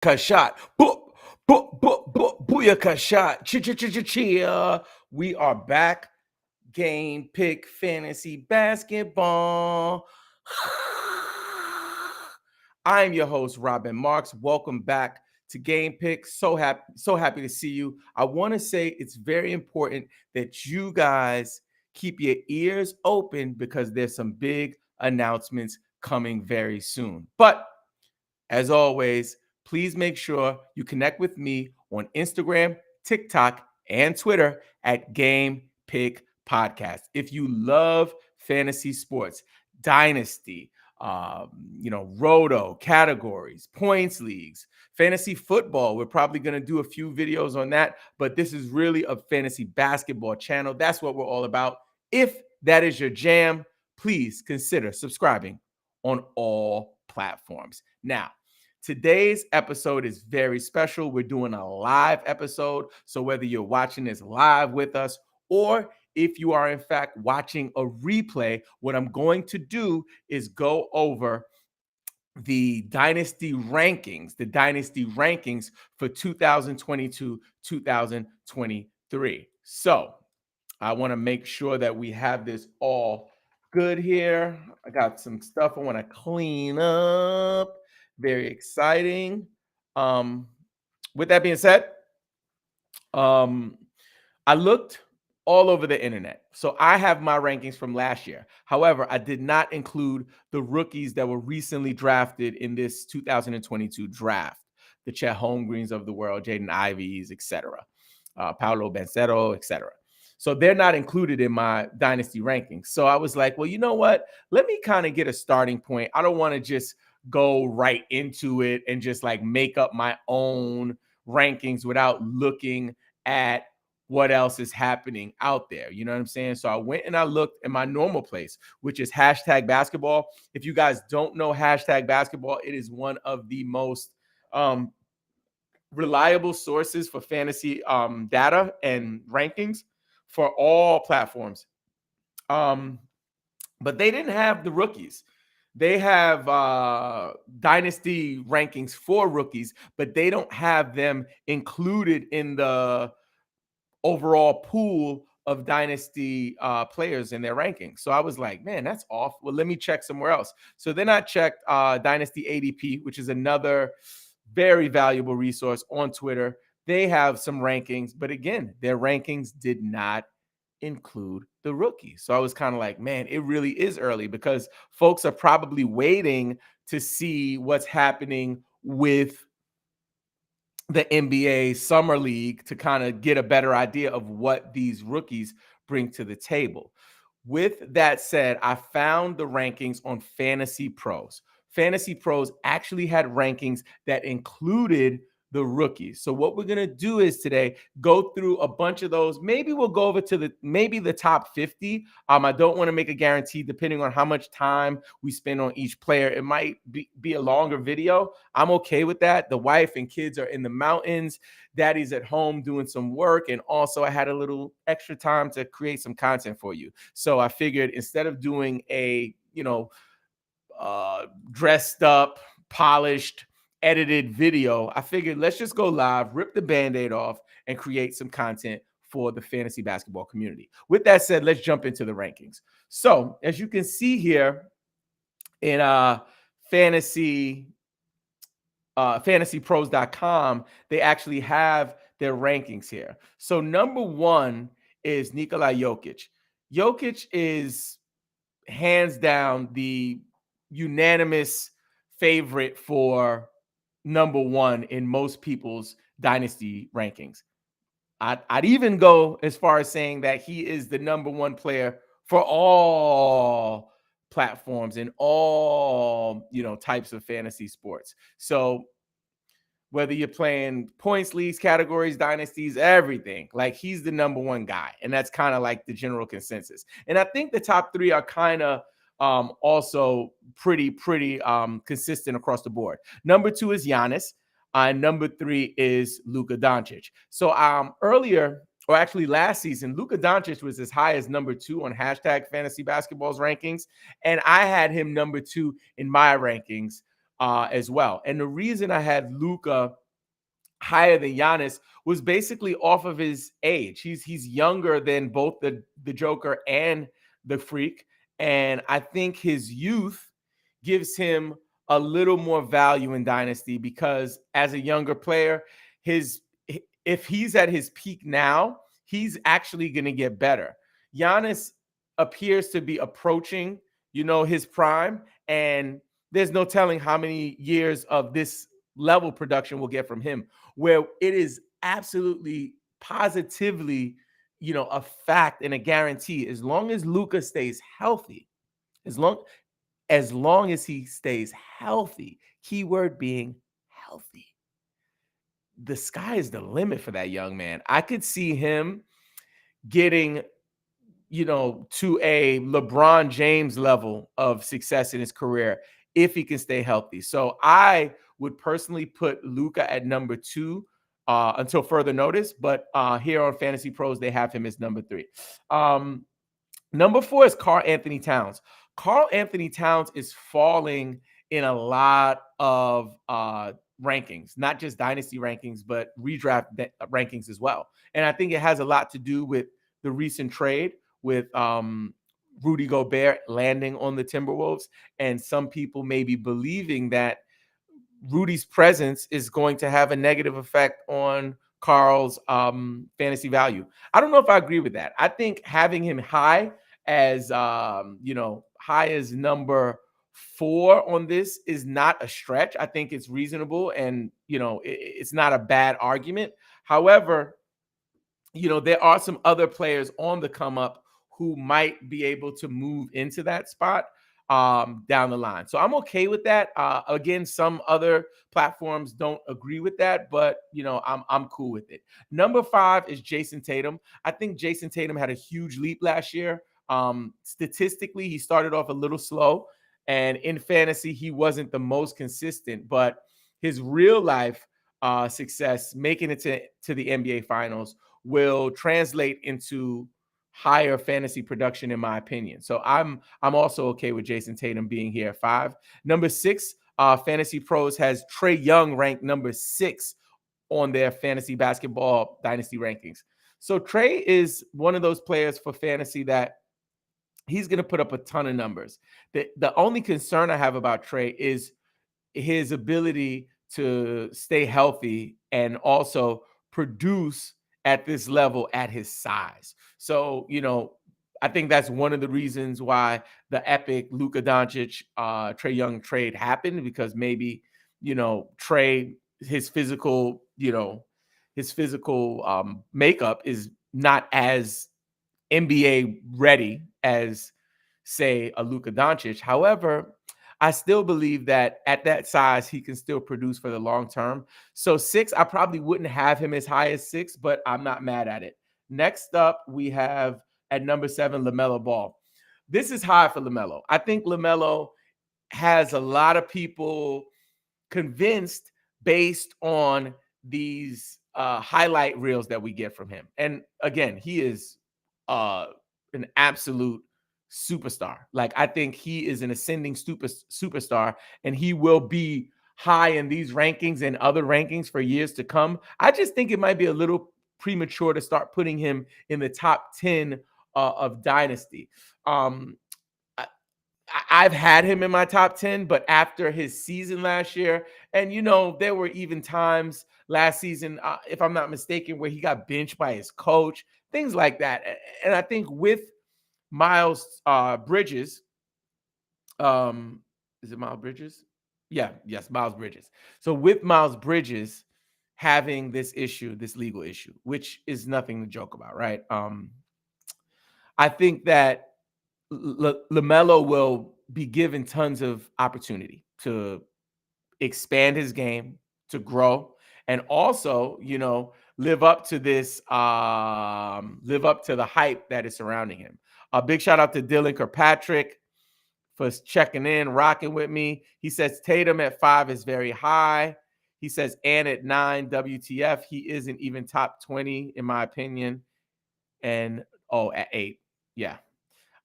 Kashot. Booyaka shot. Chia. We are back. Game Pick Fantasy Basketball. I'm your host, Robin Marks. Welcome back to Game Pick. So happy to see you. I want to say it's very important that you guys keep your ears open because there's some big announcements coming very soon. But as always, please make sure you connect with me on Instagram, TikTok, and Twitter at Game Pick Podcast. If you love fantasy sports, dynasty, roto categories, points leagues, fantasy football, we're probably going to do a few videos on that, but this is really a fantasy basketball channel. That's what we're all about. If that is your jam, please consider subscribing on all platforms. Now, today's episode is very special. We're doing a live episode. So whether you're watching this live with us or if you are in fact watching a replay, what I'm going to do is go over the dynasty rankings for 2022-2023. So I want to make sure that we have this all good here. I got some stuff I want to clean up. Very exciting. With that being said, I looked all over the internet. So I have my rankings from last year. However, I did not include the rookies that were recently drafted in this 2022 draft. The Chet Holmgreens of the world, Jaden Ivies, etc. Paolo Banchero, etc. So they're not included in my dynasty rankings. So I was like, well, you know what? Let me kind of get a starting point. I don't want to just go right into it and just like make up my own rankings without looking at what else is happening out there. You know what I'm saying? So I went and I looked in my normal place, which is hashtag basketball. If you guys don't know hashtag basketball, it is one of the most reliable sources for fantasy data and rankings for all platforms. But they didn't have the rookies. They have dynasty rankings for rookies, but they don't have them included in the overall pool of dynasty players in their rankings. So I was like, man, that's off. Well, let me check somewhere else. So then I checked Dynasty ADP, which is another very valuable resource on Twitter. They have some rankings, but again, their rankings did not include the rookie. So I was kind of like, man, it really is early because folks are probably waiting to see what's happening with the NBA Summer League to kind of get a better idea of what these rookies bring to the table. With that said, I found the rankings on Fantasy Pros. Fantasy Pros actually had rankings that included the rookies. So what we're going to do is today go through a bunch of those. Maybe we'll go over to the top 50. I don't want to make a guarantee depending on how much time we spend on each player. It might be a longer video. I'm okay with that. The wife and kids are in the mountains. Daddy's at home doing some work. And also I had a little extra time to create some content for you. So I figured instead of doing a, dressed up, polished, edited video, I figured let's just go live, rip the Band-Aid off, and create some content for the fantasy basketball community. With that said, let's jump into the rankings. So as you can see here in fantasypros.com, they actually have their rankings here. So number one is Nikola Jokic. Jokic is hands down the unanimous favorite for number one in most people's dynasty rankings. I'd even go as far as saying that he is the number one player for all platforms and all, types of fantasy sports. So whether you're playing points leagues, categories, dynasties, everything, like he's the number one guy. And that's kind of like the general consensus. And I think the top three are kind of also pretty consistent across the board. Number two is Giannis. Number three is Luka Doncic. So earlier, or actually last season, Luka Doncic was as high as number two on hashtag Fantasy Basketball's rankings. And I had him number two in my rankings as well. And the reason I had Luka higher than Giannis was basically off of his age. He's younger than both the Joker and the Freak, and I think his youth gives him a little more value in Dynasty because as a younger player, his if he's at his peak now, he's actually going to get better. Giannis appears to be approaching, his prime, and there's no telling how many years of this level production we'll get from him, where it is absolutely positively, a fact and a guarantee. As long as Luka stays healthy, as long as he stays healthy, keyword being healthy, the sky is the limit for that young man. I could see him getting, to a LeBron James level of success in his career if he can stay healthy. So I would personally put Luka at number 2 until further notice. But here on Fantasy Pros, they have him as number 3. Number 4 is Karl-Anthony Towns. Karl-Anthony Towns is falling in a lot of rankings, not just dynasty rankings, but redraft rankings as well. And I think it has a lot to do with the recent trade with Rudy Gobert landing on the Timberwolves, and some people may be believing that Rudy's presence is going to have a negative effect on Carl's fantasy value. I don't know if I agree with that. I think having him high as number 4 on this is not a stretch. I think it's reasonable, and it's not a bad argument. However, there are some other players on the come up who might be able to move into that spot down the line. So I'm okay with that. Again, some other platforms don't agree with that, but I'm cool with it. Number 5 is Jason Tatum. I think Jason Tatum had a huge leap last year. Statistically, he started off a little slow, and in fantasy, he wasn't the most consistent, but his real life success, making it to the NBA Finals, will translate into higher fantasy production, in my opinion. So I'm also okay with Jason Tatum being here at 5. Number 6, Fantasy Pros has Trae Young ranked number 6 on their Fantasy Basketball Dynasty Rankings. So Trae is one of those players for fantasy that he's going to put up a ton of numbers. The only concern I have about Trae is his ability to stay healthy and also produce at this level at his size. So, I think that's one of the reasons why the epic Luka Doncic, Trae Young trade happened, because maybe, Trae, his physical makeup is not as NBA ready as, say, a Luka Doncic. However, I still believe that at that size, he can still produce for the long term. So 6, I probably wouldn't have him as high as 6, but I'm not mad at it. Next up, we have at number 7, LaMelo Ball. This is high for LaMelo. I think LaMelo has a lot of people convinced based on these highlight reels that we get from him. And again, he is an absolute superstar. Like, I think he is an ascending superstar, and he will be high in these rankings and other rankings for years to come. I just think it might be a little premature to start putting him in the top 10 of Dynasty. I've had him in my top 10, but after his season last year, and there were even times last season, if I'm not mistaken, where he got benched by his coach, things like that. And I think with Miles Bridges, is it Miles Bridges? Yes, Miles Bridges. So with Miles Bridges having this issue, this legal issue, which is nothing to joke about, right? I think that LaMelo will be given tons of opportunity to expand his game, to grow, and also, live up to this, live up to the hype that is surrounding him. A big shout out to Dylan Kirkpatrick for checking in, rocking with me. He says Tatum at 5 is very high. He says, and at 9, WTF, he isn't even top 20 in my opinion. And at 8, yeah.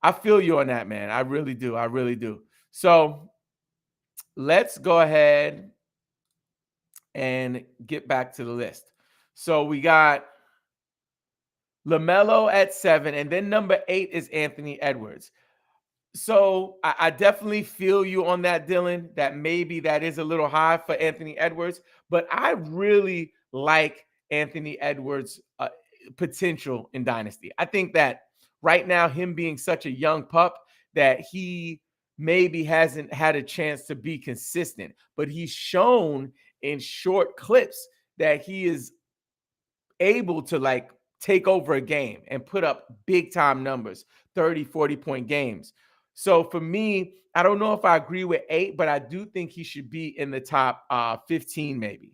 I feel you on that, man. I really do. So let's go ahead and get back to the list. So we got LaMelo at 7, and then number 8 is Anthony Edwards. So I definitely feel you on that, Dylan, that maybe that is a little high for Anthony Edwards, but I really like Anthony Edwards' potential in Dynasty. I think that right now, him being such a young pup, that he maybe hasn't had a chance to be consistent, but he's shown in short clips that he is able to like take over a game and put up big time numbers, 30, 40-point games. So for me, I don't know if I agree with 8, but I do think he should be in the top 15 maybe.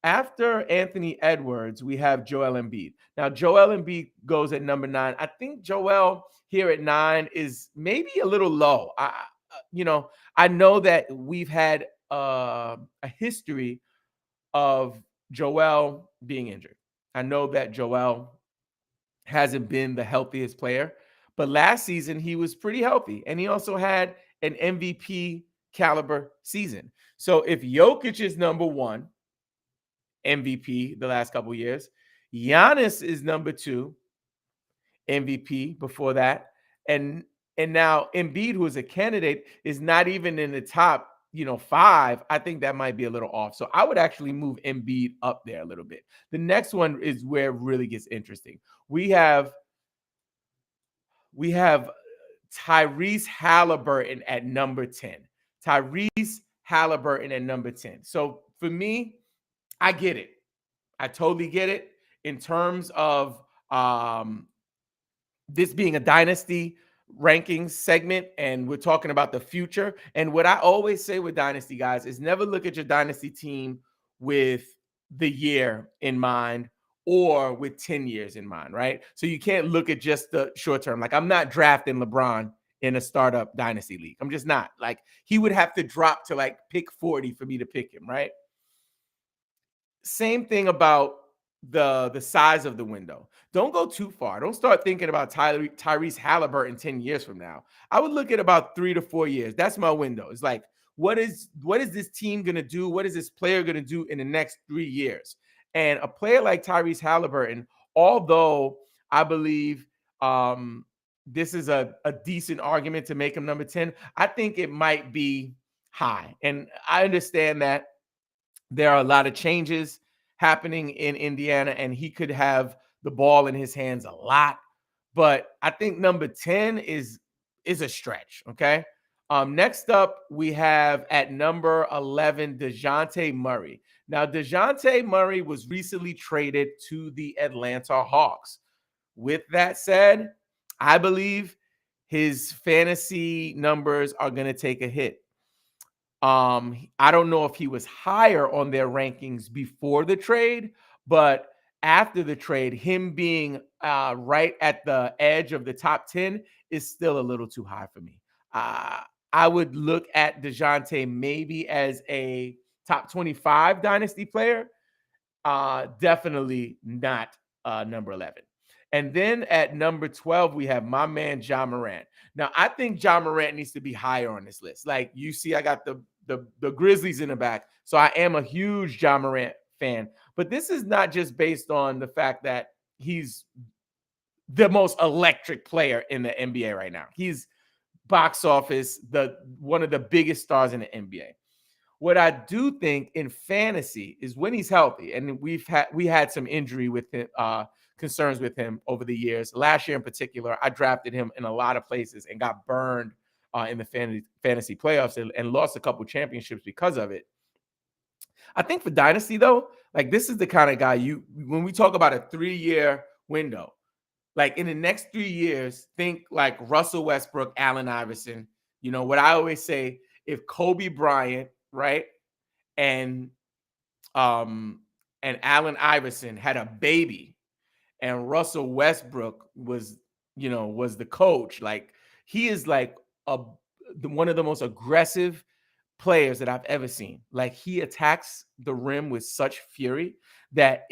After Anthony Edwards, we have Joel Embiid. Now, Joel Embiid goes at number 9. I think Joel here at 9 is maybe a little low. I know that we've had a history of Joel being injured. I know that Joel hasn't been the healthiest player, but last season he was pretty healthy, and he also had an MVP caliber season. So if Jokic is number 1 MVP the last couple of years, Giannis is number 2 MVP before that, and now Embiid, who is a candidate, is not even in the top 5. I think that might be a little off. So I would actually move Embiid up there a little bit. The next one is where it really gets interesting. We have Tyrese Halliburton at number 10. Tyrese Halliburton at number 10. So for me, I get it. I totally get it in terms of this being a dynasty rankings segment, and we're talking about the future. And what I always say with dynasty guys is never look at your dynasty team with the year in mind or with 10 years in mind, right? So you can't look at just the short term. Like, I'm not drafting LeBron in a startup dynasty league. I'm just not. Like, he would have to drop to like pick 40 for me to pick him, right? Same thing about the size of the window. Don't go too far. Don't start thinking about Tyrese Halliburton 10 years from now. I would look at about 3 to 4 years. That's my window. It's like, what is this team going to do? What is this player going to do in the next 3 years? And a player like Tyrese Halliburton, although I believe this is a decent argument to make him number 10, I think it might be high. And I understand that there are a lot of changes happening in Indiana, and he could have the ball in his hands a lot. But I think number 10 is a stretch, okay? Next up, we have at number 11, DeJounte Murray. Now, DeJounte Murray was recently traded to the Atlanta Hawks. With that said, I believe his fantasy numbers are going to take a hit. I don't know if he was higher on their rankings before the trade, but after the trade, him being right at the edge of the top 10 is still a little too high for me. I would look at DeJounte maybe as a top 25 dynasty player. Definitely not number 11. And then at number 12, we have my man, Ja Morant. Now, I think Ja Morant needs to be higher on this list. Like, you see, I got the Grizzlies in the back. So I am a huge Ja Morant fan. But this is not just based on the fact that he's the most electric player in the NBA right now. He's box office, one of the biggest stars in the NBA. What I do think in fantasy is when he's healthy, and we had some injury with him, concerns with him over the years. Last year in particular, I drafted him in a lot of places and got burned in the fantasy playoffs and lost a couple championships because of it. I think for dynasty though, like, this is the kind of guy when we talk about a 3-year window, like in the next 3 years, think like Russell Westbrook, Allen Iverson. You know what I always say: if Kobe Bryant, right, and Allen Iverson had a baby, and Russell Westbrook was the coach, like, he is like one of the most aggressive players that I've ever seen. Like, he attacks the rim with such fury that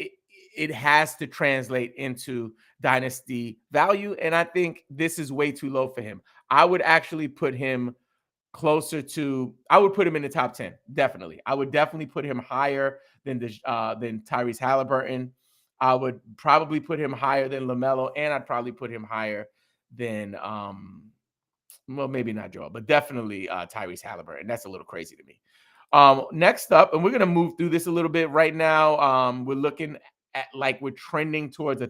it has to translate into dynasty value. And I think this is way too low for him. I would actually put him closer to, I would put him in the top 10. Definitely. I would definitely put him higher than Tyrese Halliburton. I would probably put him higher than LaMelo, and I'd probably put him higher than well, maybe not Joel, but definitely Tyrese Halliburton. That's a little crazy to me. Next up, and we're gonna move through this a little bit right now. We're looking at, like, we're trending towards a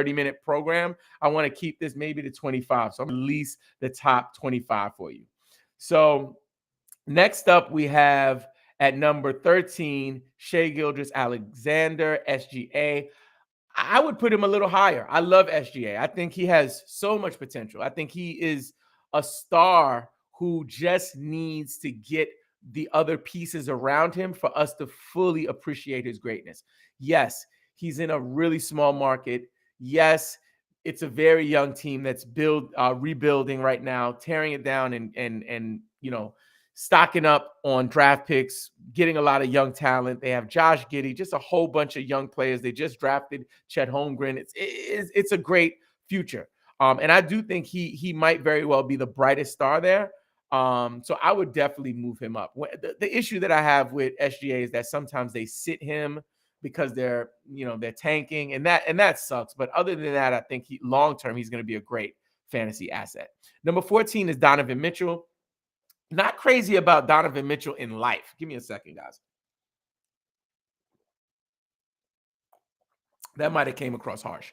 30-minute program. I want to keep this maybe to 25. So I'm at least the top 25 for you. So next up, we have at number 13, Shai Gilgeous-Alexander, SGA. I would put him a little higher. I love SGA. I think he has so much potential. I think he is a star who just needs to get the other pieces around him for us to fully appreciate his greatness. Yes, he's in a really small market. Yes, it's a very young team that's rebuilding right now, tearing it down and stocking up on draft picks, getting a lot of young talent. They have Josh Giddey, just a whole bunch of young players. They just drafted Chet Holmgren. It's a great future. And I do think he might very well be the brightest star there. So I would definitely move him up. The issue that I have with SGA is that sometimes they sit him because they're tanking, and that sucks. But other than that, I think long term he's going to be a great fantasy asset. Number 14 is Donovan Mitchell. Not crazy about Donovan Mitchell in life. Give me a second, guys. That might have came across harsh.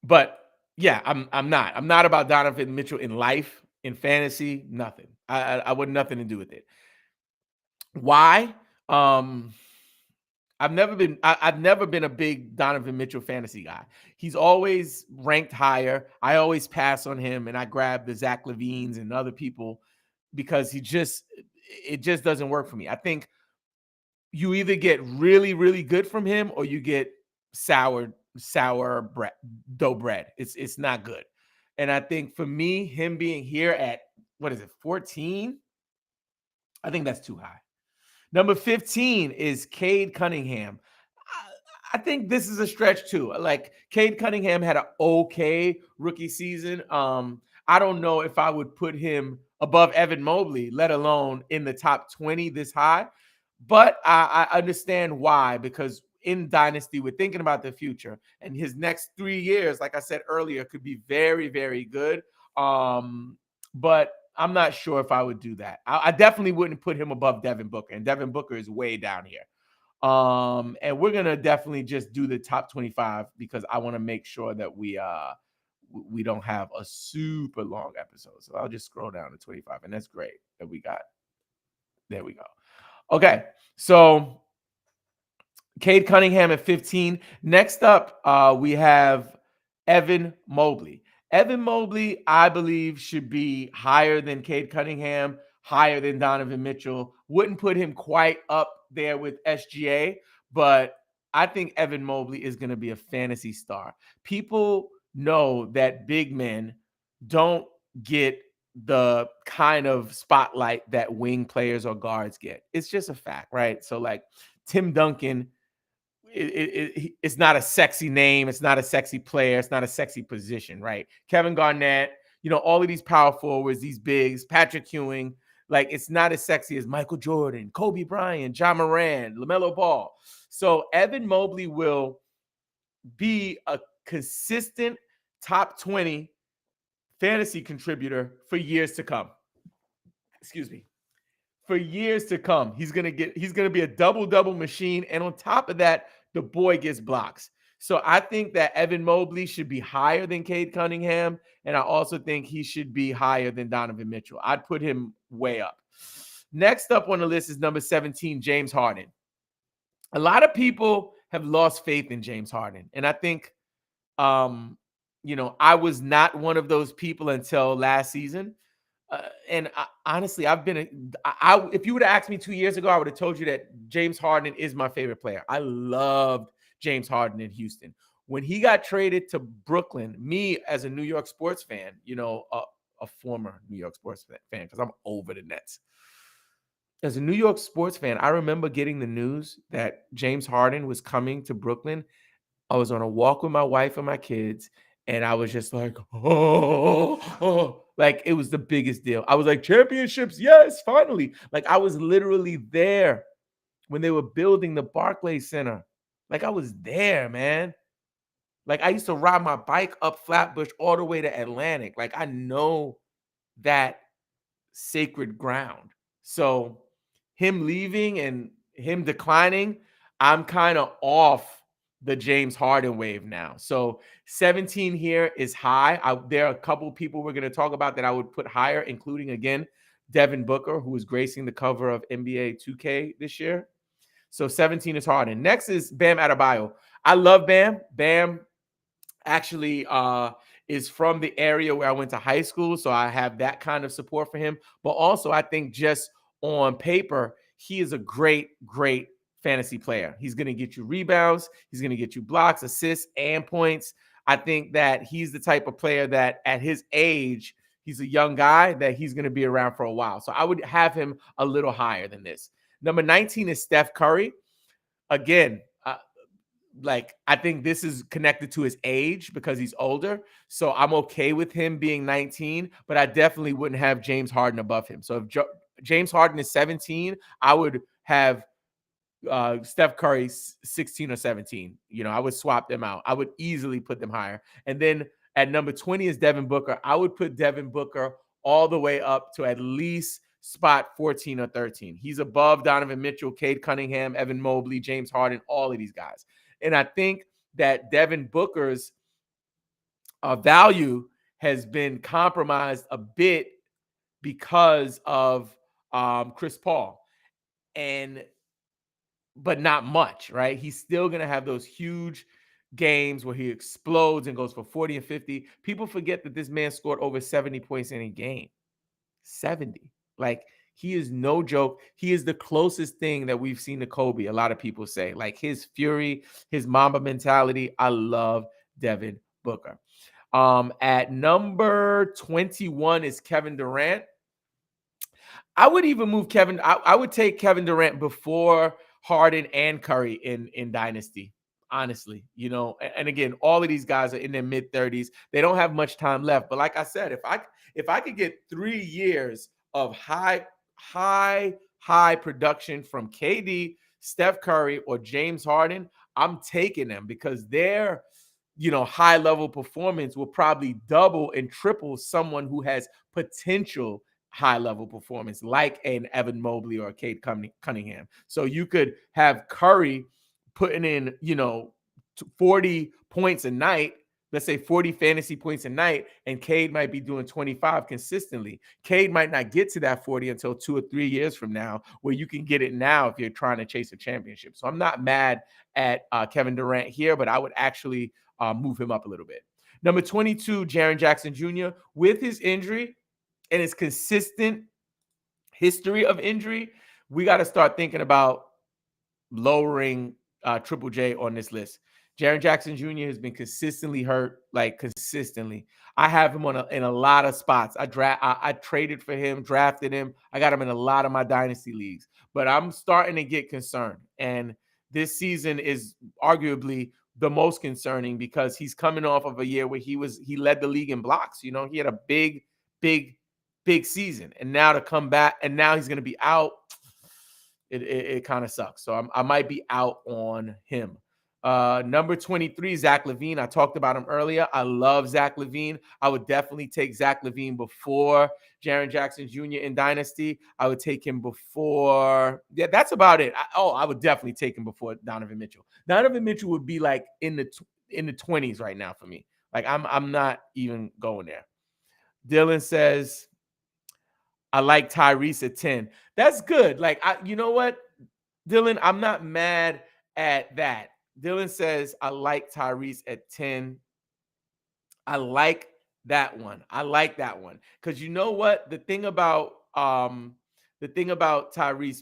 But yeah, I'm not about Donovan Mitchell in life, in fantasy, nothing. I want nothing to do with it. Why? I've never been a big Donovan Mitchell fantasy guy. He's always ranked higher. I always pass on him, and I grab the Zach LaVines and other people because it just doesn't work for me. I think you either get really, really good from him or you get sour dough bread. It's not good. And I think for me, him being here at, what is it, 14? I think that's too high. Number 15 is Cade Cunningham. I think this is a stretch too. Like, Cade Cunningham had an okay rookie season. I don't know if I would put him above Evan Mobley, let alone in the top 20 this high. But I understand why, because in Dynasty, we're thinking about the future, and his next 3 years, like I said earlier, could be very, very good. But I'm not sure if I would do that. I definitely wouldn't put him above Devin Booker, and Devin Booker is way down here. And we're gonna definitely just do the top 25 because I want to make sure that we don't have a super long episode. So I'll just scroll down to 25, and that's great that we got. There we go. Okay, so Cade Cunningham at 15. Next up, we have Evan Mobley. Evan Mobley, I believe, should be higher than Cade Cunningham, higher than Donovan Mitchell. Wouldn't put him quite up there with SGA, but I think Evan Mobley is going to be a fantasy star. People know that big men don't get the kind of spotlight that wing players or guards get. It's just a fact, right? So, like, Tim Duncan, it's not a sexy name. It's not a sexy player. It's not a sexy position, right? Kevin Garnett, all of these power forwards, these bigs, Patrick Ewing, like, it's not as sexy as Michael Jordan, Kobe Bryant, Ja Morant, LaMelo Ball. So Evan Mobley will be a consistent top 20 fantasy contributor for years to come. Excuse me. For years to come. He's going to be a double-double machine. And on top of that, the boy gets blocks. So I think that Evan Mobley should be higher than Cade Cunningham. And I also think he should be higher than Donovan Mitchell. I'd put him way up. Next up on the list is number 17, James Harden. A lot of people have lost faith in James Harden. And I think, I was not one of those people until last season. And honestly, if you would have asked me 2 years ago, I would have told you that James Harden is my favorite player. I loved James Harden in Houston. When he got traded to Brooklyn, me as a New York sports fan, a former New York sports fan, because I'm over the Nets. As a New York sports fan, I remember getting the news that James Harden was coming to Brooklyn. I was on a walk with my wife and my kids, And I was just like, oh, like it was the biggest deal. I was like, championships, yes, finally. Like I was literally there when they were building the Barclays Center. Like I was there, man. Like I used to ride my bike up Flatbush all the way to Atlantic. Like I know that sacred ground. So him leaving and him declining, I'm kind of off the James Harden wave now. So 17 here is high. There are a couple people we're going to talk about that I would put higher, including again Devin Booker, who is gracing the cover of NBA 2K this year. So 17 is Harden. Next is Bam Adebayo. I love Bam. Bam actually is from the area where I went to high school, so I have that kind of support for him. But also, I think just on paper, he is a great fantasy player. He's going to get you rebounds. He's going to get you blocks, assists, and points. I think that he's the type of player that at his age, he's a young guy that he's going to be around for a while. So I would have him a little higher than this. Number 19 is Steph Curry. Again, like I think this is connected to his age because he's older. So I'm okay with him being 19, but I definitely wouldn't have James Harden above him. So if James Harden is 17, I would have Steph Curry 16 or 17. You know, I would swap them out. I would easily put them higher. And then at number 20 is Devin Booker. I would put Devin Booker all the way up to at least spot 14 or 13. He's above Donovan Mitchell, Cade Cunningham, Evan Mobley, James Harden, all of these guys. And I think that Devin Booker's value has been compromised a bit because of Chris Paul. But not much, right? He's still going to have those huge games where he explodes and goes for 40 and 50. People forget that this man scored over 70 points in a game. 70. Like, he is no joke. He is the closest thing that we've seen to Kobe, a lot of people say. Like, his fury, his Mamba mentality. I love Devin Booker. At number 21 is Kevin Durant. I would even move Kevin. I would take Kevin Durant before Harden and Curry in Dynasty, honestly. You know, and again, all of these guys are in their mid-30s. They don't have much time left. But like I said, if I could get 3 years of high production from KD, Steph Curry, or James Harden, I'm taking them because their high level performance will probably double and triple someone who has potential high level performance like an Evan Mobley or a Cade Cunningham. So you could have Curry putting in, 40 points a night, let's say 40 fantasy points a night, and Cade might be doing 25 consistently. Cade might not get to that 40 until 2 or 3 years from now, where you can get it now if you're trying to chase a championship. So I'm not mad at Kevin Durant here, but I would actually move him up a little bit. Number 22, Jaren Jackson Jr. With his injury and his consistent history of injury, we got to start thinking about lowering Triple J on this list. Jaren Jackson Jr. has been consistently hurt, like consistently. I have him in a lot of spots. I traded for him, drafted him. I got him in a lot of my dynasty leagues, but I'm starting to get concerned. And this season is arguably the most concerning because he's coming off of a year where he led the league in blocks. He had a big season, and now to come back, and now he's going to be out. It kind of sucks. So I might be out on him. Number 23, Zach LaVine. I talked about him earlier. I love Zach LaVine. I would definitely take Zach LaVine before Jaren Jackson Jr. in Dynasty. I would take him before. Yeah, that's about it. I would definitely take him before Donovan Mitchell. Donovan Mitchell would be like in the 20s right now for me. Like I'm not even going there. Dylan says, I like Tyrese at 10. That's good. Like, you know what, Dylan? I'm not mad at that. Dylan says, I like Tyrese at 10. I like that one. Because you know what? The thing about Tyrese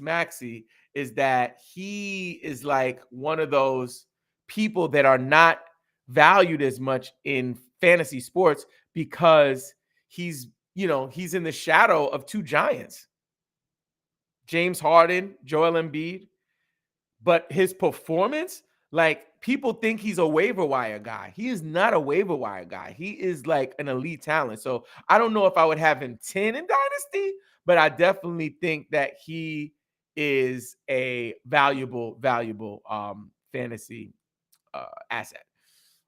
Maxey is that he is like one of those people that are not valued as much in fantasy sports because he's in the shadow of two giants, James Harden, Joel Embiid. But his performance, Like, people think he's a waiver wire guy. He is not a waiver wire guy. He is like an elite talent. So I don't know if I would have him 10 in Dynasty, but I definitely think that he is a valuable fantasy asset.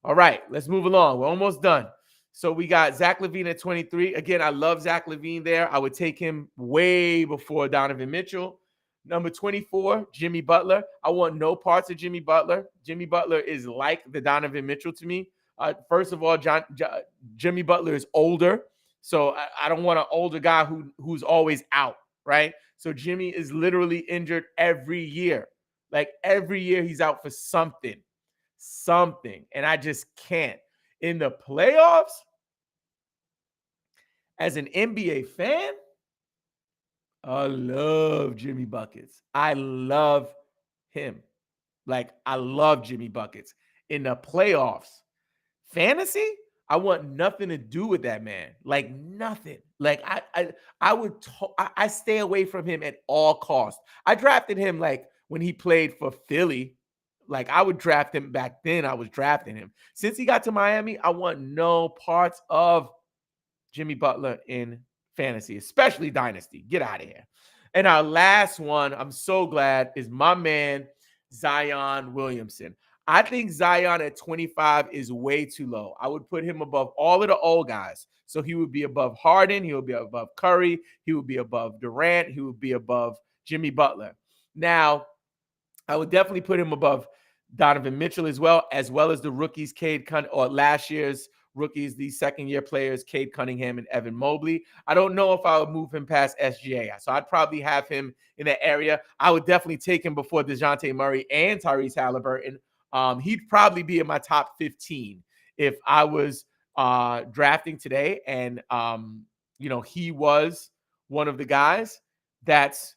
All right, let's move along. We're almost done. So we got Zach LaVine at 23. Again, I love Zach LaVine there. I would take him way before Donovan Mitchell. Number 24, Jimmy Butler. I want no parts of Jimmy Butler. Jimmy Butler is like the Donovan Mitchell to me. First of all, Jimmy Butler is older, so I don't want an older guy who's always out, right? So Jimmy is literally injured every year. Like every year he's out for something, and I just can't. In the playoffs, as an NBA fan, I love Jimmy Buckets. I love him. Like, I love Jimmy Buckets. In the playoffs, fantasy, I want nothing to do with that man. Like, nothing. Like, I stay away from him at all costs. I drafted him like when he played for Philly. Like, I would draft him back then. I was drafting him. Since he got to Miami, I want no parts of Jimmy Butler in fantasy, especially Dynasty. Get out of here. And our last one, I'm so glad, is my man, Zion Williamson. I think Zion at 25 is way too low. I would put him above all of the old guys. So he would be above Harden. He would be above Curry. He would be above Durant. He would be above Jimmy Butler. Now, I would definitely put him above Donovan Mitchell as well as the rookies, or last year's rookies, these second-year players, Cade Cunningham and Evan Mobley. I don't know if I would move him past SGA. So I'd probably have him in that area. I would definitely take him before DeJounte Murray and Tyrese Halliburton. He'd probably be in my top 15 if I was drafting today. And, he was one of the guys. That's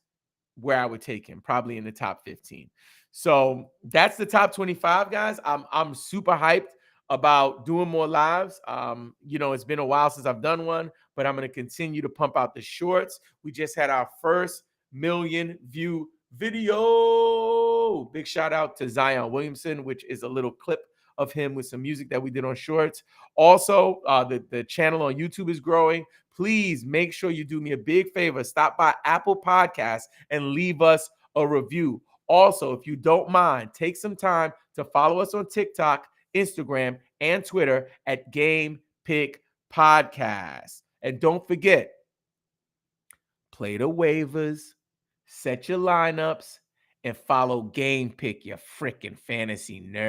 where I would take him, probably in the top 15. So that's the top 25, guys. I'm super hyped about doing more lives. It's been a while since I've done one, but I'm going to continue to pump out the shorts. We just had our first 1 million view video. Big shout out to Zion Williamson, which is a little clip of him with some music that we did on shorts. Also, the channel on YouTube is growing. Please make sure you do me a big favor. Stop by Apple Podcasts and leave us a review. Also, if you don't mind, take some time to follow us on TikTok, Instagram, and Twitter at Game Pick Podcast. And don't forget, play the waivers, set your lineups, and follow Game Pick, you freaking fantasy nerd.